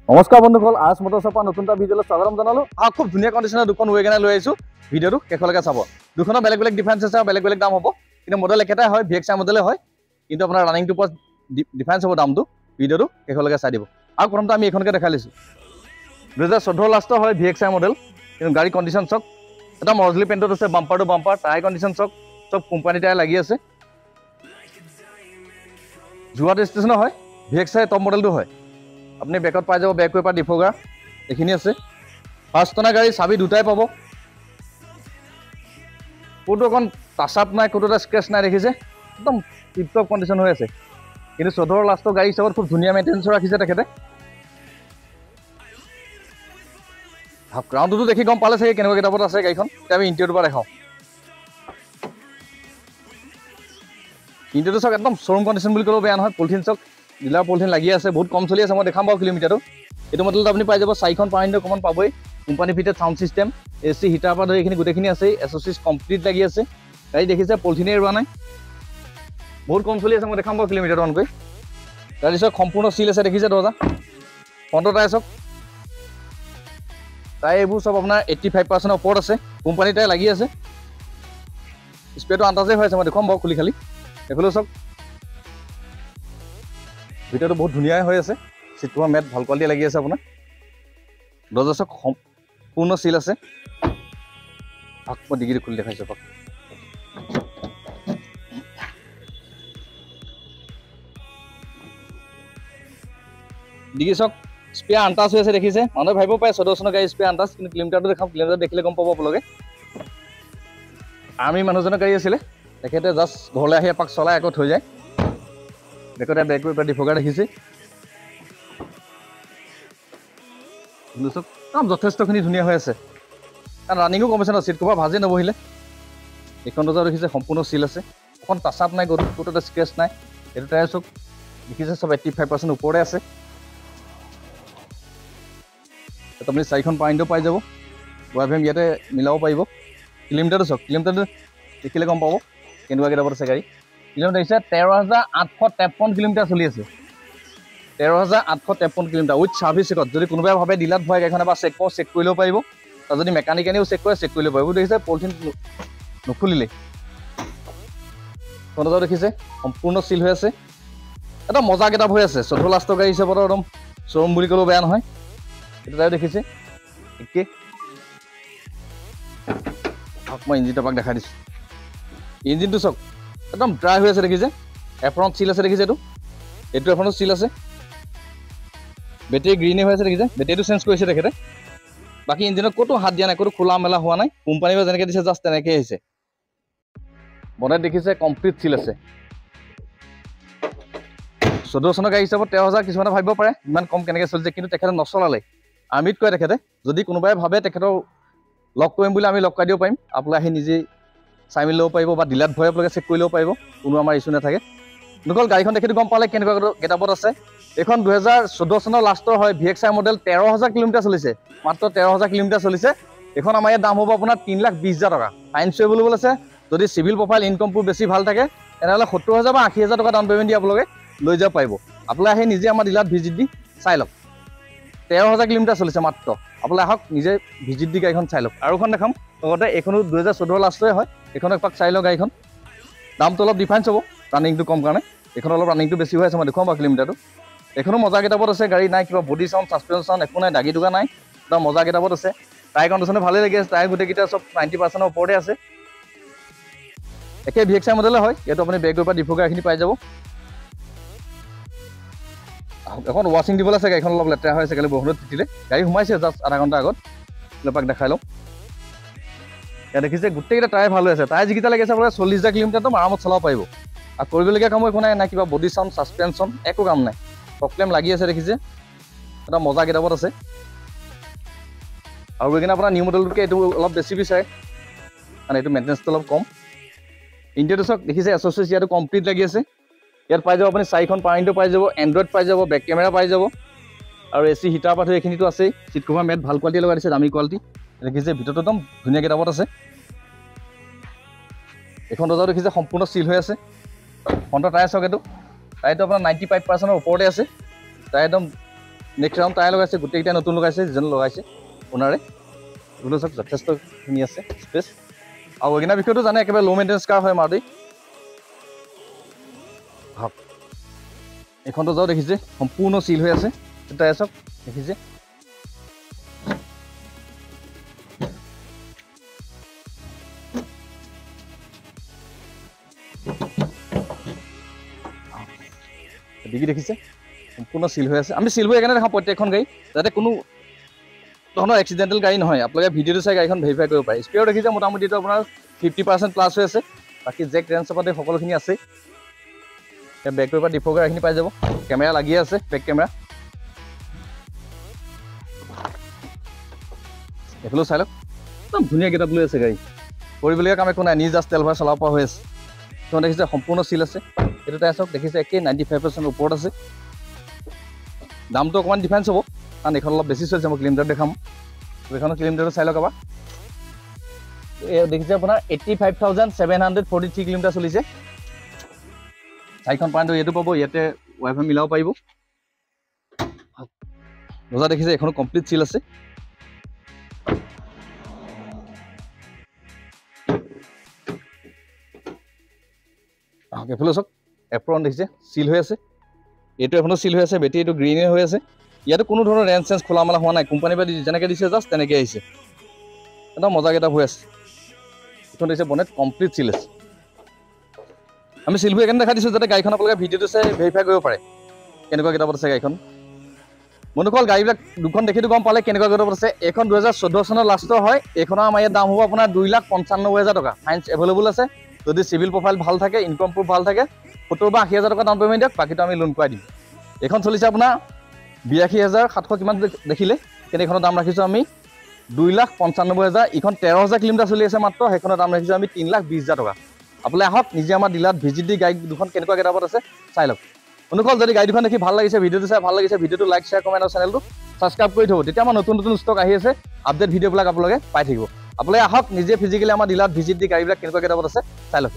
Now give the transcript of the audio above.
নমস্কাৰ বন্ধুসকল, আজ মটৰছৰ পৰা নতুন এটা ভিডিঅ'লৈ স্বাগতম জনালোঁ। খুব ধুনীয়া কণ্ডিশ্যনৰ দুখন ৱেগনাৰ লৈ আহিছোঁ। ভিডিঅ'টো শেষলৈকে চাব। দুখনৰ বেলেগ বেলেগ ডিফাৰেঞ্চ আছে আৰু বেলেগ বেলেগ দাম হ'ব, কিন্তু মডেল একেটাই হয়, VXI মডেলে হয়, কিন্তু আপোনাৰ ৰানিংটোৰ ওপৰত ডিফাৰেঞ্চ হ'ব দামটো। ভিডিঅ'টো শেষলৈকে চাই দিব। আৰু প্ৰথমতে আমি এইখনকে দেখাই লৈছোঁ। 2014 লাষ্টৰ হয় VXI মডেল, কিন্তু গাড়ী কণ্ডিশ্যন চক একদম অৰিজিনেল পেইণ্টত আছে। Bumper to bumper tyre condition চক চব কোম্পানী টায়াৰ লাগি আছে। যোৱাটো ষ্টেচনৰ হয়, VXI টপ মডেলটো হয়। আপুনি বেকত পাই যাব বেক ৱেপাৰ ডিফগাৰ এইখিনি আছে। ফাৰ্ষ্ট টনাৰ গাড়ী চাবি দুটাই পাব। ক'তো অকণ টাচ আপ নাই, ক'তো এটা স্ক্ৰেচ নাই, দেখিছে একদম টিপটপ কণ্ডিশ্যন হৈ আছে। কিন্তু 14 লাষ্টৰ গাড়ী হিচাপত খুব ধুনীয়া মেইনটেনেঞ্চ ৰাখিছে তেখেতে। গ্ৰাউণ্ডটো দেখি গম পালে চাগে কেনেকুৱা কিতাপত আছে গাড়ীখন। এতিয়া আমি ইণ্টেৰিয়ৰটোৰ পৰা দেখাওঁ। ইণ্টেৰিয়ৰটো চাওক, একদম শ্ব'ৰুম কণ্ডিশ্যন বুলি ক'লেও বেয়া নহয়। পলিথিন চাওক, ডিলাৰ পলিথিন লাগি আছে, বহুত কম চলি আছে। মই দেখাম বাৰু কিলোমিটাৰটো। এইটো মডেলত আপুনি পাই যাব 4খন পাৱাৰ উইণ্ডো কমন পাবই। Company fitted sound system, AC heater পৰা ধৰি এইখিনি গোটেইখিনি আছে। এছ'চিছ কমপ্লিট লাগি আছে। গাড়ী দেখিছে পলিথিনে এৰোৱা নাই, বহুত কম চলি আছে। মই দেখাম বাৰু কিলোমিটাৰটো অন কৰি। গাড়ী চাওক সম্পূৰ্ণ চিল আছে, দেখিছে দৰ্জা। ফ্ৰণ্টৰ টায়াৰ চাওক, টায়াৰ এইবোৰ চব আপোনাৰ 85% ওপৰত আছে। কোম্পানী টায়াৰ লাগি আছে। স্পেয়াৰটো আন্দাজে হৈ আছে, মই দেখুৱাম বাৰু খুলি খালি। এইফালেও চাওক, ভিতৰটো বহুত ধুনীয়াই হৈ আছে। চিট কভাৰ মেট ভাল কোৱালিটি লাগি আছে আপোনাৰ। দৰ্জা চাওক সম্পূৰ্ণ চিল আছে। মই ডিগ্ৰীটো খুলি দেখাইছোঁ পাক। ডিগ্ৰী চাওক, স্পেয়াৰ আনটাচ হৈ আছে, দেখিছে। মানুহে ভাবিব পাৰে 14 চনৰ গাড়ী স্পেয়াৰ আনটাচ, কিন্তু কিলোমিটাৰটো দেখাম। কিলোমিটাৰ দেখিলে গম পাব আপোনালোকে। আৰ্মি মানুহজনৰ গাড়ী আছিলে, তেখেতে জাষ্ট ঘৰলৈ আহি এপাক চলাই আকৌ থৈ যায়। বেকতে বেক ৱেপাৰ ডিফগাৰ দেখিছে। একদম যথেষ্টখিনি ধুনীয়া হৈ আছে, কাৰণ ৰানিঙো কমিছে ন। চিট কভাৰ ভাজি নবহিলে। এইখন দৰ্জা দেখিছে সম্পূৰ্ণ চিল আছে। অকণ টাচ আপ নাই, ক'তো এটা স্ক্ৰেচ নাই। এইটো টায়াৰ চাওক, দেখিছে চব 85% ওপৰতে আছে। আপুনি 4খন পাৱাৰ উইণ্ডো পাই যাব। YVM ইয়াতে মিলাব পাৰিব। কিলোমিটাৰটো চাওক, কিলোমিটাৰটো দেখিলে গম পাব কেনেকুৱা কিতাপত আছে গাড়ী। কিলোমিটাৰ দেখিছে 13,853 কিলোমিটাৰ চলি আছে। 13,853 কিলোমিটাৰ উইথ ছাৰ্ভিচ ৰেকৰ্ড। যদি কোনোবাই ভাবে ডিলাৰত ভৰাই গাড়ীখন এবাৰ চেক কৰি ল'ব পাৰিব। আৰু যদি মেকানিকেনিও চেক কৰি ল'ব পাৰিব। দেখিছে পলিথিন নুখুলিলে। ফ্ৰণ্টত দেখিছে সম্পূৰ্ণ চিল হৈ আছে। একদম মজা কিতাপ হৈ আছে। 14 লাষ্টৰ গাড়ী হিচাপত একদম শ্ব'ৰুম বুলি ক'লেও বেয়া নহয়। এইটো তাই দেখিছে একে। মই ইঞ্জিনটো এপাক দেখাই দিছোঁ। ইঞ্জিনটো চাওক, একদম ড্ৰাই হৈ আছে, দেখিছে। এফ্ৰণ্ট চিল আছে, দেখিছে। এইটো এফ্ৰণ্টত চিল আছে। বেটেৰী গ্ৰীণে হৈ আছে, দেখিছে। বেটেৰীটো চেঞ্জ কৰিছে তেখেতে। বাকী ইঞ্জিনত ক'তো হাত দিয়া নাই, ক'তো খোলা মেলা হোৱা নাই। কোম্পানীৰ পৰা যেনেকৈ দিছে জাষ্ট তেনেকৈ আহিছে। বনেট দেখিছে কমপ্লিট চিল আছে। 14 চনৰ গাড়ী হিচাপত 13,000 কিছুমানে ভাবিব পাৰে ইমান কম কেনেকৈ চলিছে, কিন্তু তেখেতে নচলালে। আৰ্মিত কয় তেখেতে। যদি কোনোবাই ভাবে তেখেতৰ লগ কৰিম বুলি, আমি লগ কৰাই দিব পাৰিম। আপোনালোকে আহি নিজেই চাই মেলি ল'ব পাৰিব, বা ডিলাৰত ভৰাই আপোনালোকে চেক কৰি ল'ব পাৰিব। কোনো আমাৰ ইছ্যু নাথাকে। নকল গাড়ীখন দেখি গম পালে কেনেকুৱা কিতাপত আছে। এইখন 2014 চনৰ লাষ্টৰ হয়। VXI মডেল 13,000 কিলোমিটাৰ চলিছে। মাত্ৰ 13,000 কিলোমিটাৰ চলিছে। এইখন আমাৰ ইয়াত দাম হ'ব আপোনাৰ 3,20,000 টকা। ফাইনেন্সিয়েবল আছে। যদি চিভিল প্ৰফাইল ইনকমবোৰ বেছি ভাল থাকে, তেনেহ'লে 70,000 বা 80,000 টকা ডাউন পে'মেণ্ট দি আপোনালোকে লৈ যাব পাৰিব। আপোনালোকে আহি নিজে আমাৰ ডিলাৰত ভিজিট দি চাই লওক। 13,000 কিলোমিটাৰ চলিছে মাত্ৰ। আপোনালোকে আহক, নিজে ভিজিট দি গাড়ীখন চাই লওক। আৰু এখন দেখাম লগতে, এইখনো 2014 লাষ্টৰে হয়। এইখন এপাক চাই লওক গাড়ীখন। দামটো অলপ ডিফাৰেঞ্চ হ'ব, ৰানিংটো কম কাৰণে। এইখন অলপ ৰানিংটো বেছি হৈ আছে। মই দেখুৱাম বাৰু কিলোমিটাৰটো। এইখনো মজা কিতাপত আছে। গাড়ী নাই কিবা বডি চাউণ্ড, ছাছপেঞ্চন চাউণ্ড একো নাই, দাগি টুকা নাই। একদম মজা কিতাপত আছে। টায়াৰ কণ্ডিশ্যনো ভালেই লাগি আছে। টায়াৰ গোটেইকেইটা চব 90% ওপৰতে আছে। একে VXI মডেলে হয়। ইয়াতো আপুনি বেক ৱেপাৰ ডিফগাৰ এইখিনি পাই যাব। এখন ৱাশ্বিং দিবলৈ আছে। গাড়ীখন অলপ লেতেৰা হৈ আছে, কালি বৰষুণত তিতিলে। গাড়ী সোমাইছে জাষ্ট আধা ঘণ্টা আগত। এপাক দেখাই লওঁ। ইয়াত দেখিছে গোটেইকেইটা টায়াৰ ভাল হৈ আছে। টায়াৰ যিকেইটা লাগিছে আপোনালোকে 40,000 কিলোমিটাৰটো আৰামত চলাব পাৰিব। আৰু কৰিবলগীয়া কামো একো নাই। নাই কিবা বডি চাউণ্ড, ছাছপেঞ্চন একো কাম নাই। প্ৰব্লেম লাগি আছে, দেখিছে। এটা মজা কিতাপত আছে। আৰু গৈ কিনে আপোনাৰ নিউ মডেলটোতকৈ এইটো অলপ বেছি বিচাৰে, মানে এইটো মেইনটেনেঞ্চটো অলপ কম। ইণ্টেৰিয়ৰটো চাওক, দেখিছে এছ'চিয়েছ ইয়াতো কমপ্লিট লাগি আছে। ইয়াত পাই যাব আপুনি 4খন পাৱাৰ উইণ্ডো পাই যাব, এণ্ড্ৰইড পাই যাব, বেক কেমেৰা পাই যাব, আৰু AC হিটাৰ পৰা ধৰি এইখিনিতো আছেই। চিট কভাৰ মেট ভাল কোৱালিটি লগাই দিছে, দামী কোৱালিটি। দেখিছে ভিতৰটো একদম ধুনীয়া কিতাপত আছে। এইখন দৰ্জাও দেখিছে সম্পূৰ্ণ চিল হৈ আছে। ফ্ৰণ্টৰ টায়াৰ চাওক, এইটো টায়াৰটো আপোনাৰ 95% ওপৰতে আছে। টায়াৰ একদম নেক্সট ৰাউণ্ড টায়াৰ লগাইছে, গোটেইকেইটা নতুন লগাইছে, যিজন লগাইছে ওনাৰে। এইবোৰ চব যথেষ্টখিনি আছে স্পেচ। আৰু ৱেগনাৰ বিষয়টো জানে, একেবাৰে ল' মেইনটেনেঞ্চ কাৰ হয় মাৰুতি। হওক, এইখন দৰ্জাও দেখিছে সম্পূৰ্ণ চিল হৈ আছে, টায়াৰ চব দেখিছে। ডিগি দেখিছে সম্পূৰ্ণ চিল হৈ আছে। আমি চিল হৈ এইকাৰণে দেখাওঁ প্ৰত্যেকখন গাড়ী, যাতে কোনো ধৰণৰ এক্সিডেণ্টেল গাড়ী নহয়। আপোনালোকে ভিডিঅ'টো চাই গাড়ীখন ভেৰিফাই কৰিব পাৰে। স্পেয়াৰ দেখিছে মোটামুটি এইটো আপোনাৰ 50% প্লাছ হৈ আছে। বাকী জেক ৰেঞ্চ চপাতে সকলোখিনি আছে। বেক পেপাৰ ডিফ'গাৰ এইখিনি পাই যাব। কেমেৰা লাগিয়ে আছে, বেক কেমেৰা। এইফালেও চাই লওক, একদম ধুনীয়া গেটআপ লৈ আছে গাড়ী। কৰিবলগীয়া কাম একো নাই, নিজ জাষ্ট তেল ভৰাই চলাব পৰা হৈ আছে। তেওঁ দেখিছে সম্পূৰ্ণ চিল আছে। এইটো টায়াৰ চাওক, দেখিছে একেই 95% ওপৰত আছে। দামটো অকণমান ডিফাৰেঞ্চ হ'ব, কাৰণ এইখন অলপ বেছি চলিছে। মই কিলোমিটাৰ দেখাম, এইখনৰ কিলোমিটাৰটো চাই লওক এবাৰ। দেখিছে আপোনাৰ 85,743 কিলোমিটাৰ চলিছে। 4খন পইণ্টটো এইটো পাব, ইয়াতে ৱাইফাই মিলাব পাৰিব। দৰ্জা দেখিছে এইখনো কমপ্লিট চিল আছে। এইফালে চাওক, এপ্ৰন দেখিছে চিল হৈ আছে। এইটো এখনো চিল হৈ আছে, বেটেৰী এইটো গ্ৰীণে হৈ আছে। ইয়াতো কোনো ধৰণৰ ৰেঞ্চ চেঞ্চ খোলা মেলা হোৱা নাই, কোম্পানীৰ পৰা যেনেকৈ দিছে জাষ্ট তেনেকৈ আহিছে। একদম মজা গেটআপ হৈ আছে। এইখন দেখিছে বনেট কমপ্লিট চিল আছে। আমি চিল হৈ এইকাৰণে দেখাই দিছোঁ যাতে গাড়ীখন আপোনালোকে ভিডিঅ'টো চাই ভেৰিফাই কৰিব পাৰে কেনেকুৱা গেটআপত আছে গাড়ীখন। বন্ধুসকল, গাড়ীবিলাক দুখন দেখিটো গম পালে কেনেকুৱা গেটআপত আছে। এইখন 2014 চনৰ লাষ্টৰ হয়। এইখনৰ আমাৰ ইয়াত দাম হ'ব আপোনাৰ 2,95,000 টকা। ফাইনেন্স এভেইলেবল আছে। যদি চিভিল প্ৰফাইল ভাল থাকে, ইনকম প্ৰুফ ভাল থাকে, 70 বা 80,000 টকা ডাউন পে'মেণ্ট দিয়ক, বাকীটো আমি লোন কৰাই দিম। এইখন চলিছে আপোনাৰ 82,700 কিমান দেখিলে, কিন্তু এইখনৰ দাম ৰাখিছোঁ আমি 2,95,000। এইখন 13,000 কিলোমিটাৰ চলি আছে মাত্ৰ, সেইখনৰ দাম ৰাখিছোঁ আমি 3,20,000 টকা। আপোনালোকে আহক, নিজে আমাৰ ডিলাৰত ভিজিট দি গাড়ী দুখন কেনেকুৱা গেটআপত আছে চাই লওক। বন্ধুসকল, যদি গাড়ী দুখন দেখি ভাল লাগিছে, ভিডিঅ'টো চাই ভাল লাগিছে, ভিডিঅ'টো লাইক, শ্বেয়াৰ, কমেণ্ট আৰু চেনেলটো ছাবস্ক্ৰাইব কৰি থ'ব। তেতিয়া আমাৰ নতুন নতুন ষ্টক আহি আছে, আপডেট ভিডিঅ'বিলাক আপোনালোকে পাই থাকিব। আপোনালোকে আহক, নিজে ফিজিকেলি আমাৰ ডিলাৰত ভিজিট দি গাড়ীবিলাক কেনেকুৱা গেটআপত আছে চাই লওক।